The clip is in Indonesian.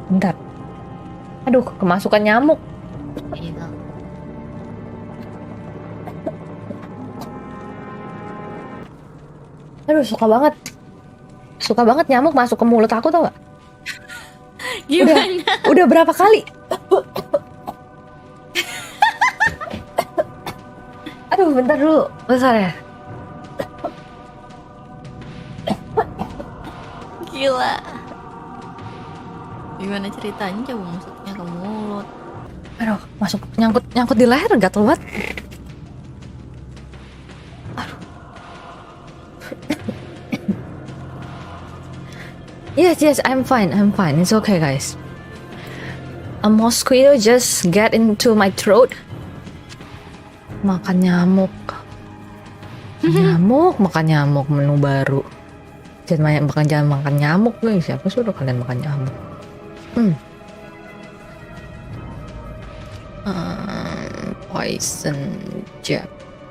Bentar. Aduh, kemasukan nyamuk. Gitu. Aduh, suka banget. Suka banget nyamuk masuk ke mulut aku, tau gak? Gimana? Udah berapa kali? Aduh, bentar dulu. Bentar ya. Gila. Gimana ceritanya coba masuknya ke mulut? Aduh, masuk nyangkut di leher, gatel banget. Yes, I'm fine. It's okay, guys. A mosquito just get into my throat. Makan nyamuk. Makan nyamuk, menu baru. Jangan makan nyamuk nih. Siapa suruh kalian makan nyamuk? Poison jab.